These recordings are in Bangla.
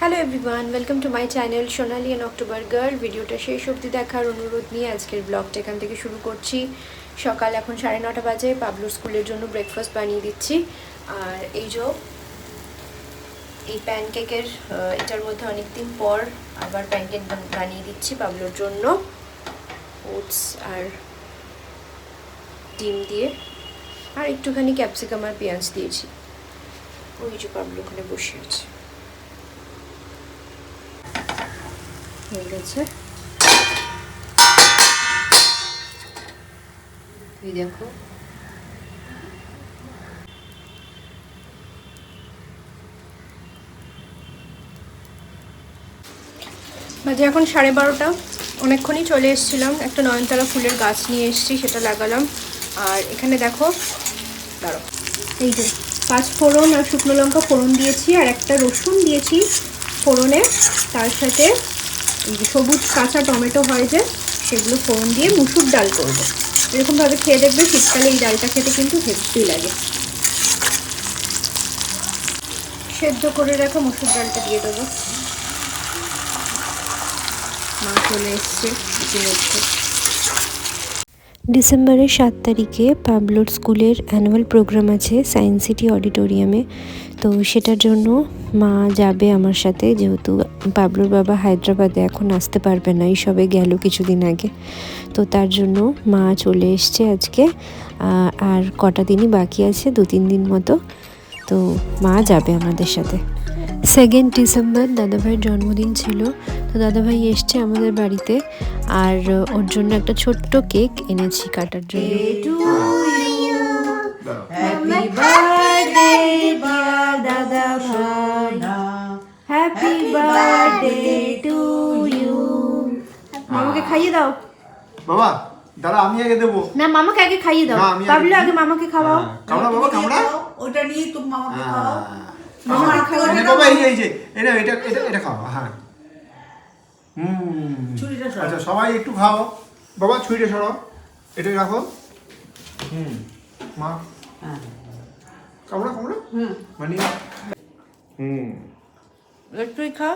Hello everyone, welcome to my channel Sonali and October girl. ভিডিওটা শেষ অবধি দেখার অনুরোধ নিয়ে আজকের ব্লগটা এখান থেকে শুরু করছি। সকাল এখন 9:30 বাজে। পাবলোর স্কুলের জন্য ব্রেকফাস্ট বানিয়ে দিচ্ছি। আর এই প্যানকেকের এটার মধ্যে অনেকদিন পর আবার প্যানকেক বানিয়ে দিচ্ছি পাবলোর জন্য, ওটস আর ডিম দিয়ে, আর একটুখানি ক্যাপসিকাম আর পেঁয়াজ দিয়েছি। ওই যে পাবলো ওখানে বসে আছে। হয়ে গেছে, এই দেখো। বাজে এখন 12:30। অনেকক্ষণই চলে এসেছিলাম, একটা নয়নতারা ফুলের গাছ নিয়ে এসেছি, সেটা লাগালাম। আর এখানে দেখো, দাঁড়ো, এই যে 5 ফোড়ন আর শুকনো লঙ্কা ফোড়ন দিয়েছি, আর একটা রসুন দিয়েছি ফোড়নে। তার সাথে এই যে সবুজ কাঁচা টমেটো হয় যে, সেগুলো ফোড়ন দিয়ে মুসুর ডাল করবো। এরকমভাবে খেয়ে দেখবে, শীতকালে এই ডালটা খেতে কিন্তু হেভি লাগে। সেদ্ধ করে রাখা মুসুর ডালটা দিয়ে দেবো। মা চলে এসছে ইতিমধ্যে। ডিসেম্বরের 7 তারিখে পাবলোর স্কুলের অ্যানুয়াল প্রোগ্রাম আছে সায়েন্স সিটি অডিটোরিয়ামে। তো সেটার জন্য মা যাবে আমার সাথে, যেহেতু পাবলোর বাবা হায়দ্রাবাদে এখন আসতে পারবে না, এই সবে গেল কিছুদিন আগে। তো তার জন্য মা চলে এসছে আজকে। আর কটা দিনই বাকি আছে, 2-3 দিন মতো। তো মা যাবে আমাদের সাথে। 2 ডিসেম্বর দাদাভাইয়ের জন্মদিন ছিল, তো দাদাভাই এসছে আমাদের বাড়িতে। আর ওর জন্য একটা ছোট্ট কেক এনেছি কাটার জন্য। হ্যাপি বার্থডে ডিয়ার দাদাভাই, হ্যাপি বার্থডে টু ইউ। মামাকে খাইয়ে দাও বাবা। দাঁড়া, আমি আগে দেবো না, মামাকে আগে খাইয়ে দাও। পাবলো আগে মামাকে খাওয়াও। কামড়া বাবা, কামড়া। ওটা নিয়ে তুমি মামাকে খাও। মামাকে খাওয়াও বাবা, এই যে এটা খাও। হ্যাঁ, ছুরিটা সরাও। আচ্ছা, সবাই একটু খাও। বাবা ছুরিটা সরাও, এটা রাখো। মা কামড়া কামড়া। মানে একটুই খা।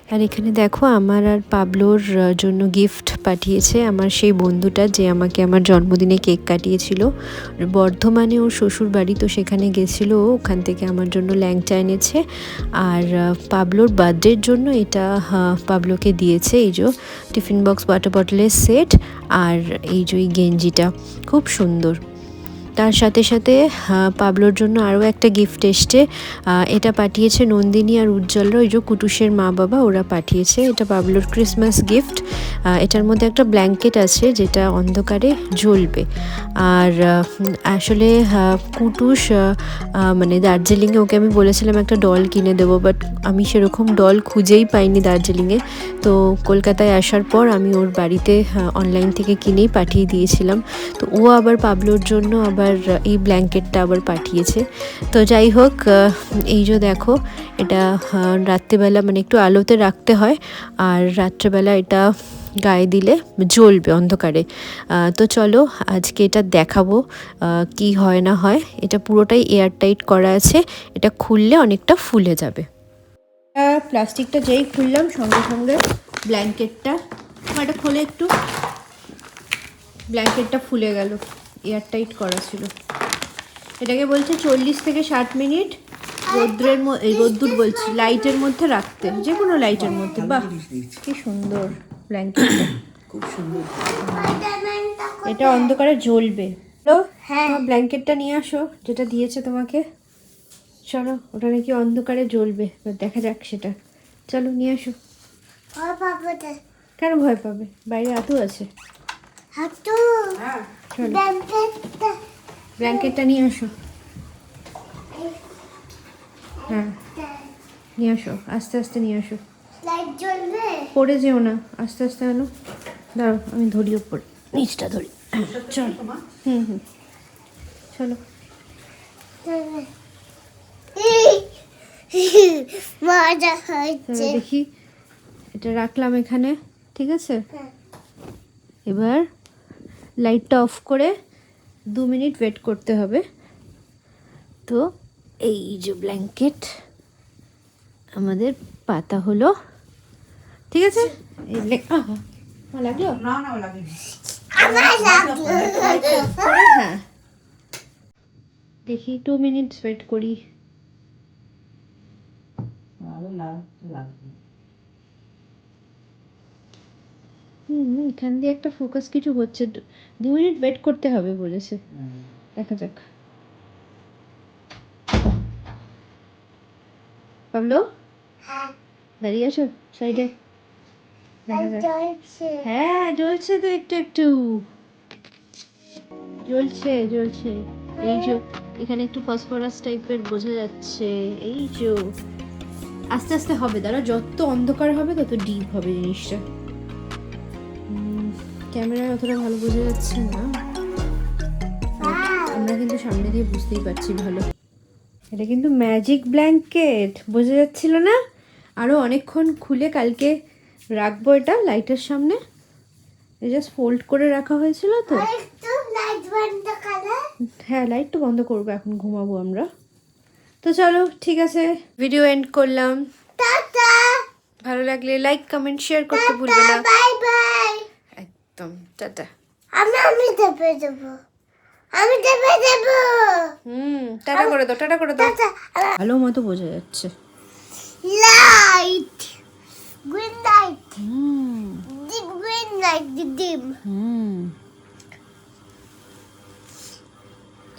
আর এখানে দেখো, আমার আর পাবলোর জন্য গিফট পাঠিয়েছে আমার সেই বন্ধুটা, যে আমাকে আমার জন্মদিনে কেক কাটিয়েছিল। বর্ধমানে ওর শ্বশুর বাড়ি, তো সেখানে গেছিলো, ওখান থেকে আমার জন্য ল্যাংচা এনেছে। আর পাবলোর বার্থডের জন্য এটা পাবলোকে দিয়েছে, এই যে টিফিন বক্স, ওয়াটার বটলের সেট, আর এই যে গেঞ্জিটা খুব সুন্দর। তার সাথে সাথে পাবলোর জন্য আরও একটা গিফট এসছে। এটা পাঠিয়েছে নন্দিনী আর উজ্জ্বলরা, ওই যে কুটুসের মা বাবা, ওরা পাঠিয়েছে। এটা পাবলোর ক্রিসমাস গিফট। এটার মধ্যে একটা ব্ল্যাঙ্কেট আছে, যেটা অন্ধকারে জ্বলবে। আর আসলে কুটুস মানে দার্জিলিংয়ে ওকে আমি বলেছিলাম একটা ডল কিনে দেবো, বাট আমি সেরকম ডল খুঁজেই পাইনি দার্জিলিংয়ে। তো কলকাতায় আসার পর আমি ওর বাড়িতে অনলাইন থেকে কিনেই পাঠিয়ে দিয়েছিলাম। তো ও আবার পাবলোর জন্য আবার এই ব্ল্যাঙ্কেটটা আবার পাঠিয়েছে। তো যাই হোক, এই যে দেখো, এটা রাত্রিবেলা মানে একটু আলোতে রাখতে হয়, আর রাত্রেবেলা এটা গায়ে দিলে জ্বলবে অন্ধকারে। তো চলো আজকে এটা দেখাবো কি হয় না হয়। এটা পুরোটাই এয়ারটাইট করা আছে, এটা খুললে অনেকটা ফুলে যাবে। প্লাস্টিকটা যেই খুললাম, সঙ্গে সঙ্গে ব্ল্যাঙ্কেটটা, এটা খোলে একটু, ব্ল্যাঙ্কেটটা ফুলে গেল। এয়ারটাইট করা ছিল। এটাকে বলছে 40 থেকে 60 মিনিট রোদ্দুর বলছি, লাইটের মধ্যে রাখতে, যে কোনো লাইটের মধ্যে। বাহ, কি সুন্দর ব্ল্যাঙ্কেটটা, খুব সুন্দর। এটা অন্ধকারে জ্বলবে। তো ব্ল্যাঙ্কেটটা নিয়ে আসো, যেটা দিয়েছে তোমাকে। চলো, ওটা নাকি অন্ধকারে জ্বলবে, দেখা যাক সেটা। চলো নিয়ে আসো। কেন ভয় পাবে? বাইরে আতু আছে। ব্ল্যাঙ্কেটটা নিয়ে আসো। হ্যাঁ, নিয়ে আসো, আস্তে আস্তে নিয়ে আসো। পড়ে যেও না, আস্তে আস্তে আনো। দাঁড়াও, আমি ধরি ওপর, নিচটা ধরি। চলো, চলো। দেখি, এটা রাখলাম এখানে, ঠিক আছে। এবার লাইটটা অফ করে 2 মিনিট ওয়েট করতে হবে। তো এই যে ব্ল্যাঙ্কেট, আমাদের পাতা হলো, ঠিক আছে। লাগলো না না লাগেনি। হ্যাঁ, দেখি 2 মিনিটস ওয়েট করি। এখান দিয়ে একটা ফোকাস কিছু হচ্ছে, 2 মিনিট ওয়েট করতে হবে বলেছে, দেখা যাক। পাবলো দাঁড়িয়ে আছো সাইডে, হ্যাঁ জ্বলছে তো, একটু একটু জ্বলছে জ্বলছে। এই যে এখানে একটু ফসফরাস টাইপের বোঝা যাচ্ছে, এই যে আস্তে আস্তে হবে, দাঁড়া, যত অন্ধকার হবে তত ডিপ হবে জিনিসটা। ক্যামেরায় অতটা ভালো বোঝা যাচ্ছে না, আমরা কিন্তু সামনে দিয়ে বুঝতেই পারছি ভালো। এটা কিন্তু ম্যাজিক ব্ল্যাঙ্কেট, বোঝা যাচ্ছিল না। আরও অনেকক্ষণ খুলে কালকে রাখবো এটা লাইটের সামনে, জাস্ট ফোল্ড করে রাখা হয়েছিল তো। হ্যাঁ, লাইট তো বন্ধ করবো, এখন ঘুমাবো আমরা। তো চলো ঠিক আছে, ভিডিও এন্ড করলাম। ভালো লাগলে লাইক কমেন্ট শেয়ার করতে ভুলবে না। Bye bye. একদম টাটা। আমি দেবে দেব, আমি দেবে দেব। টাটা করে দাও, টাটা করে দাও। ভালো মতো বোঝা যাচ্ছে। Light, green light, deep green light, ডিম।